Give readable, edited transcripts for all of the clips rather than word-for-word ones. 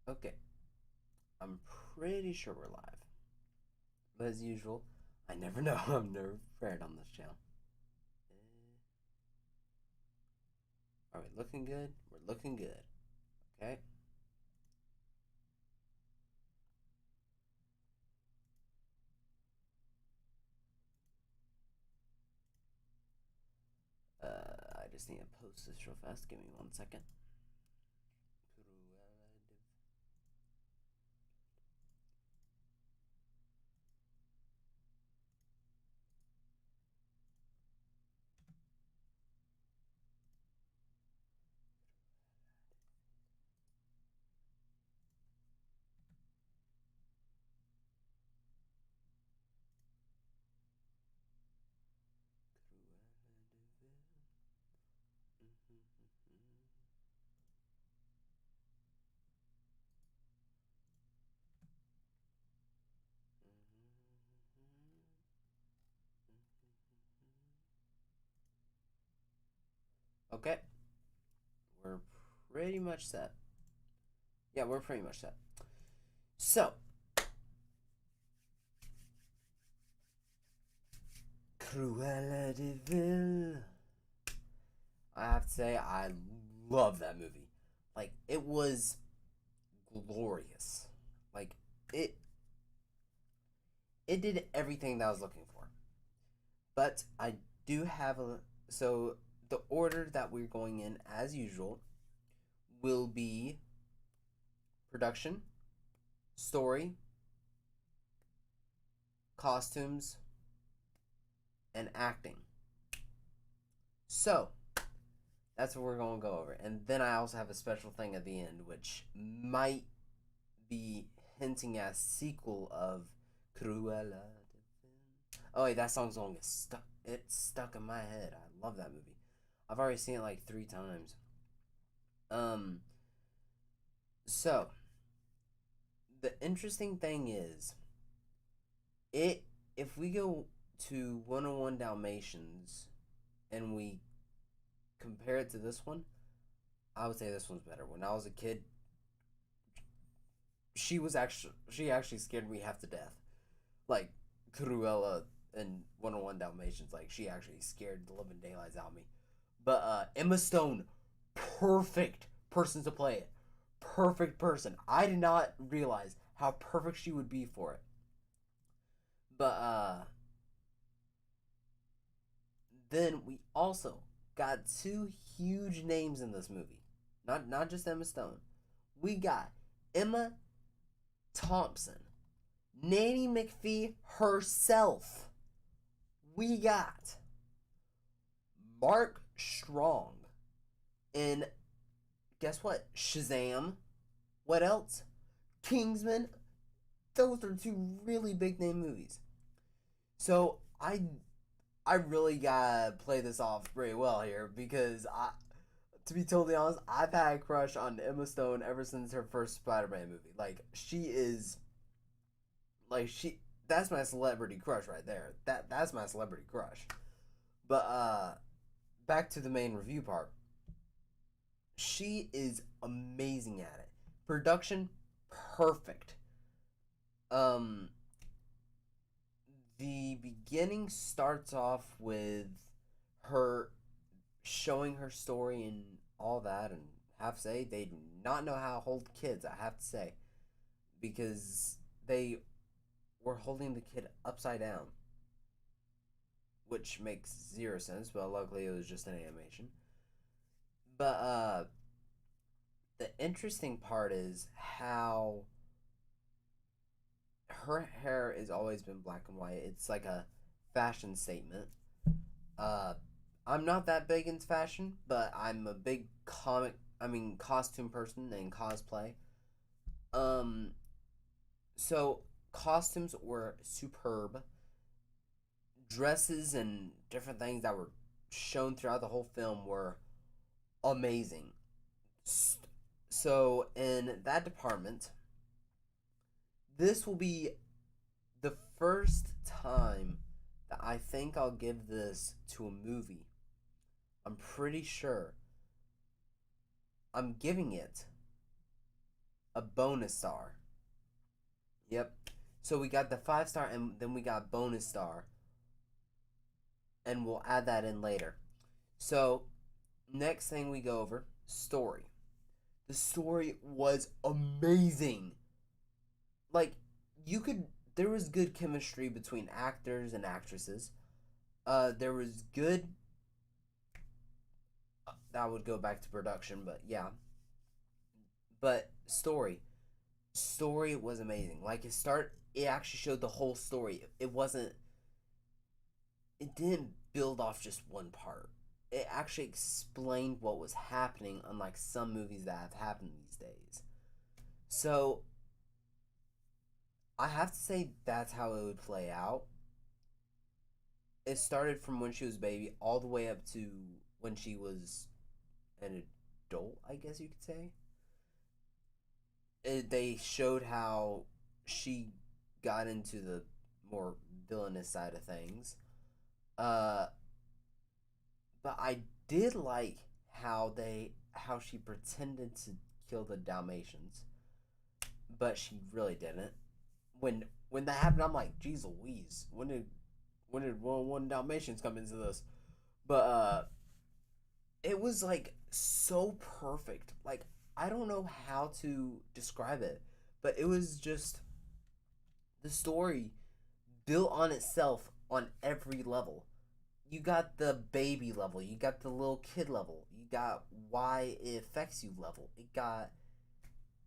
Okay, I'm pretty sure we're live. But as usual, I never know. I'm never prepared on this channel. Are we looking good? We're looking good. Okay. I just need to post this real fast. Give me 1 second. Okay, we're pretty much set. Yeah, we're pretty much set. So, Cruella de Vil. I have to say, I love that movie. Like, it was glorious. Like, it it did everything that I was looking for. But I do have a so the order that we're going in as usual will be production, story, costumes, and acting. So that's what we're going to go over. And then I also have a special thing at the end, which might be hinting at a sequel of Cruella. Oh wait, that song's going to get stuck. It's stuck in my head. I love that movie. I've already seen it like 3 times. Um. So the interesting thing is, it if we go to 101 Dalmatians and we compare it to this one, I would say this one's better. When I was a kid, she actually scared me half to death. Like Cruella and 101 Dalmatians, like she actually scared the living daylights out of me. But Emma Stone, perfect person to play it. Perfect person. I did not realize how perfect she would be for it. But then we also got two huge names in this movie. Not just Emma Stone. We got Emma Thompson, Nanny McPhee herself. We got Mark Strong, and guess what? Shazam. What else? Kingsman. Those are two really big name movies. So I really gotta play this off very well here because to be totally honest, I've had a crush on Emma Stone ever since her first Spider-Man movie. Like she is, like she that's my celebrity crush right there. That's my celebrity crush. But back to the main review part. She is amazing at it. Production perfect. Um the beginning starts off with her showing her story and all that, and I have to say they do not know how to hold kids. I have to say, because they were holding the kid upside down, which makes zero sense. But luckily, it was just an animation. But the interesting part is how her hair has always been black and white. It's like a fashion statement. Uh, I'm not that big into fashion, but I'm a big costume person and cosplay. Um, so costumes were superb. Dresses and different things that were shown throughout the whole film were amazing. So in that department, this will be the first time that I think I'll give this to a movie. I'm pretty sure I'm giving it a bonus star. Yep. So we got the 5 star, and then we got bonus star, and we'll add that in later. So next thing we go over, story. The story was amazing. Like, you could there was good chemistry between actors and actresses. There was good that would go back to production, but yeah. But story was amazing. Like, it actually showed the whole story. It didn't build off just one part. It actually explained what was happening, unlike some movies that have happened these days. So I have to say that's how it would play out. It started from when she was a baby all the way up to when she was an adult, I guess you could say. They showed how she got into the more villainous side of things. Uh, but I did like how she pretended to kill the Dalmatians, but she really didn't. When that happened, I'm like, geez Louise, when did one Dalmatians come into this? But it was like so perfect. Like, I don't know how to describe it, but it was just the story built on itself on every level. You got the baby level, you got the little kid level, you got why it affects you level.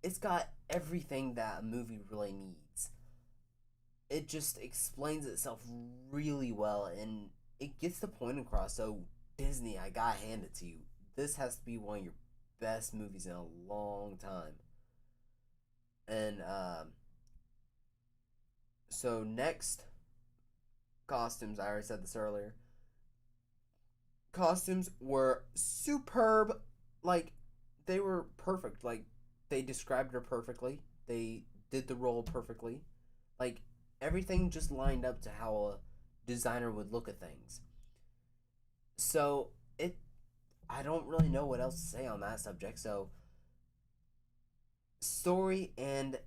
It's got everything that a movie really needs. It just explains itself really well, and it gets the point across. So Disney, I gotta hand it to you. This has to be one of your best movies in a long time. And so next, costumes. I already said this earlier. Costumes were superb. Like, they were perfect. Like, they described her perfectly. They did the role perfectly. Like, everything just lined up to how a designer would look at things. So it I don't really know what else to say on that subject. So story and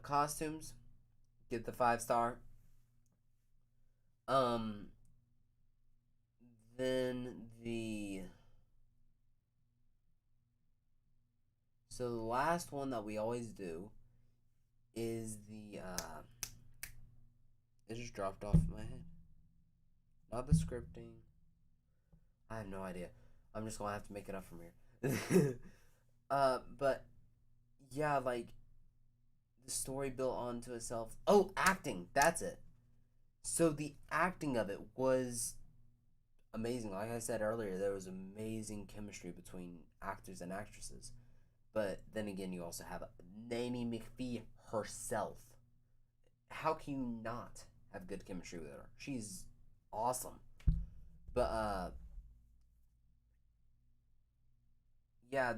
costumes get the 5 star. Um, then the so the last one that we always do is the it just dropped off my head. Not the scripting. I have no idea. I'm just gonna have to make it up from here. But yeah, like, the story built onto itself. Oh, acting. That's it. So the acting of it was amazing. Like I said earlier, there was amazing chemistry between actors and actresses. But then again, you also have Nanny McPhee herself. How can you not have good chemistry with her? She's awesome. But yeah,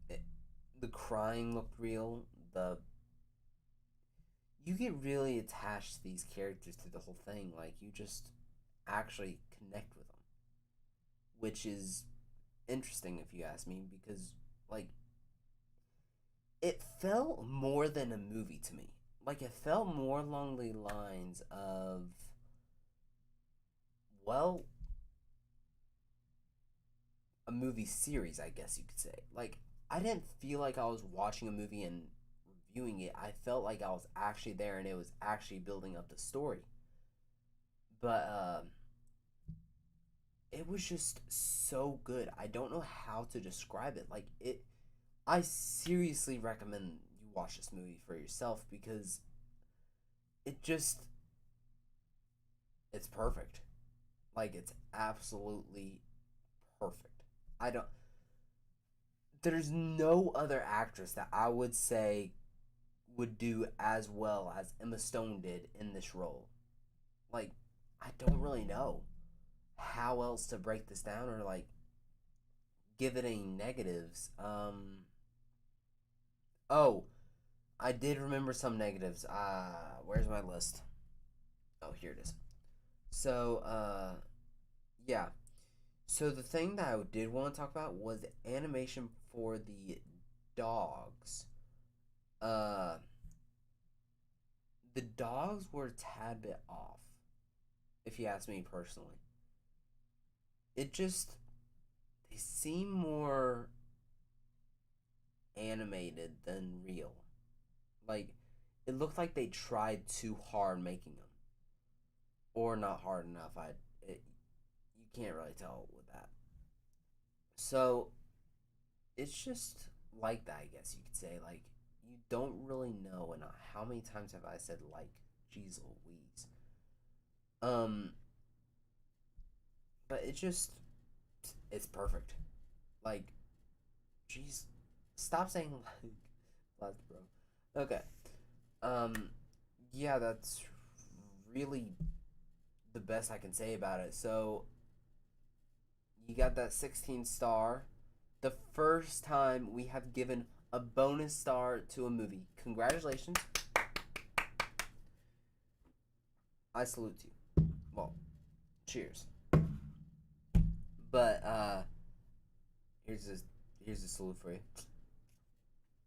it, the crying looked real. The You get really attached to these characters through the whole thing. Like, you just actually connect with them, which is interesting if you ask me, because, like, it felt more than a movie to me. Like, it felt more along the lines of, well, a movie series, I guess you could say. Like, I didn't feel like I was watching a movie and reviewing it. I felt like I was actually there, and it was actually building up the story. But it was just so good. I don't know how to describe it. Like, I seriously recommend you watch this movie for yourself, because it just it's perfect. Like, it's absolutely perfect. I don't There's no other actress that I would say would do as well as Emma Stone did in this role. Like, I don't really know how else to break this down, or, like, give it any negatives. Oh, I did remember some negatives. Where's my list? Oh, here it is. So, yeah. So the thing that I did want to talk about was animation for the dogs. Uh, the dogs were a tad bit off, if you ask me personally. It just they seem more animated than real. Like it looked like they tried too hard making them, or not hard enough. It, you can't really tell with that. So it's just like that, I guess you could say. Like you don't really know, and how many times have I said like, "Geez Louise." Um, but it's perfect. Like, jeez, stop saying like, bro. Okay. Um, yeah, that's really the best I can say about it. So you got that 16 star. The first time we have given a bonus star to a movie. Congratulations. I salute you. Well, cheers. But here's this here's a salute for you.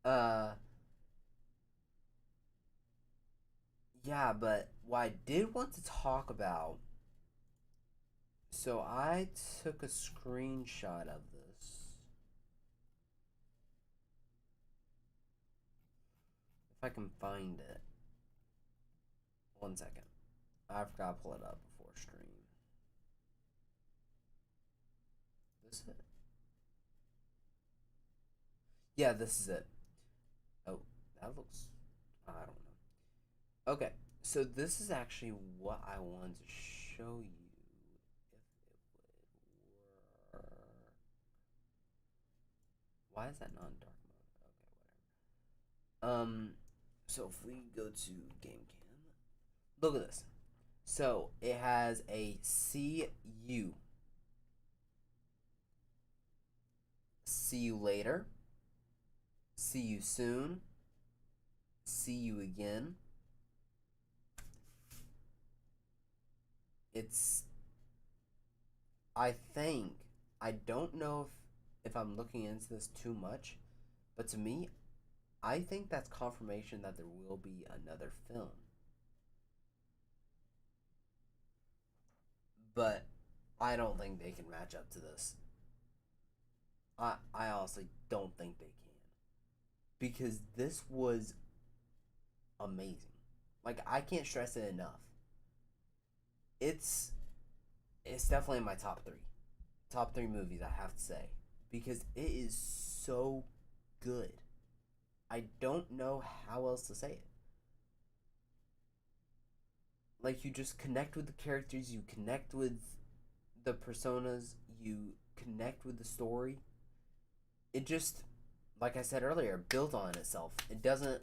Uh yeah, but what I did want to talk about, so I took a screenshot of this. If I can find it. One second. I forgot to pull it up before stream. This is it? Yeah, this is it. Oh, that looks. I don't know. Okay, so this is actually what I wanted to show you. If it would work. Why is that not in dark mode? Okay, whatever. So if we go to game cam, look at this. So it has a see you. See you later. See you soon. See you again. It's I think I don't know if I'm looking into this too much, but to me, I think that's confirmation that there will be another film. But I don't think they can match up to this. I honestly don't think they can. Because this was amazing. Like I can't stress it enough. It's it's definitely in my top three. Top three movies I have to say. Because it is so good. I don't know how else to say it. Like you just connect with the characters, you connect with the personas, you connect with the story. It just, like I said earlier, built on itself. It doesn't.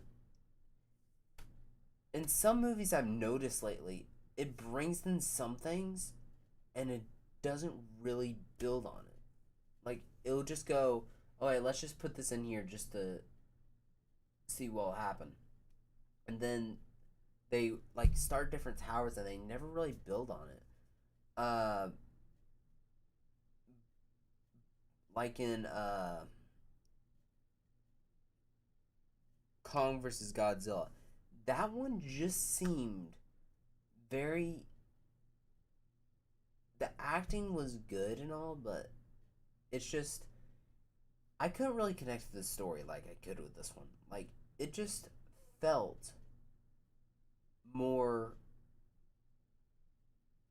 In some movies I've noticed lately, it brings in some things and it doesn't really build on it. Like, it'll just go, okay, let's just put this in here just to see what'll happen. And then they, like, start different towers and they never really build on it. Uh, like in Kong versus Godzilla. That one just seemed very. The acting was good and all, but it's just. I couldn't really connect to the story like I could with this one. Like, it just felt more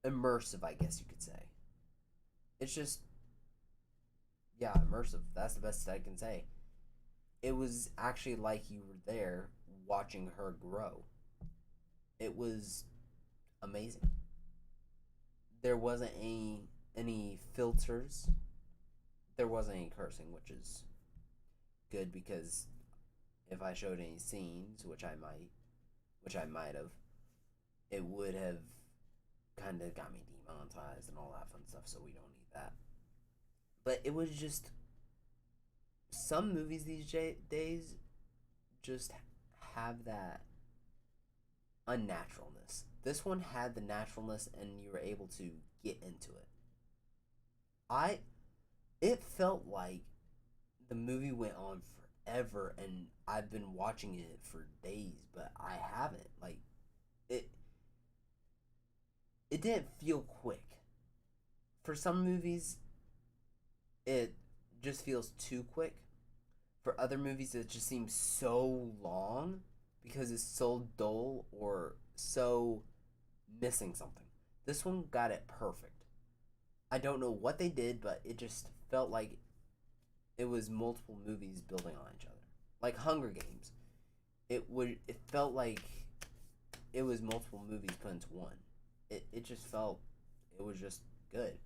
immersive, I guess you could say. It's just. Yeah, immersive. That's the best I can say. It was actually like you were there watching her grow. It was amazing. There wasn't any filters. There wasn't any cursing, which is good because if I showed any scenes, which I might have, it would have kind of got me demonetized and all that fun stuff. So we don't need that. But it was just some movies these days just have that unnaturalness. This one had the naturalness, and you were able to get into it. I it felt like the movie went on forever, and I've been watching it for days, but I haven't. Like it it didn't feel quick. For some movies, it just feels too quick. For other movies, it just seems so long because it's so dull or so missing something. This one got it perfect. I don't know what they did, but it just felt like it was multiple movies building on each other. Like Hunger Games. It felt like it was multiple movies put into one. It just felt it was just good,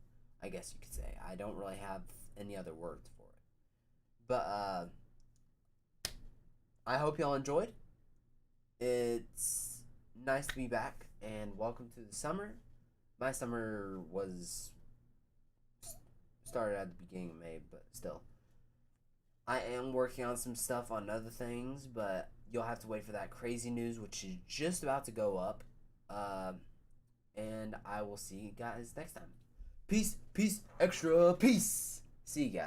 I guess you could say. I don't really have any other words for it. But I hope y'all enjoyed. It's nice to be back and welcome to the summer. My summer was started at the beginning of May, but still. I am working on some stuff on other things, but you'll have to wait for that crazy news, which is just about to go up. And I will see you guys next time. Peace, peace, extra peace. See you guys.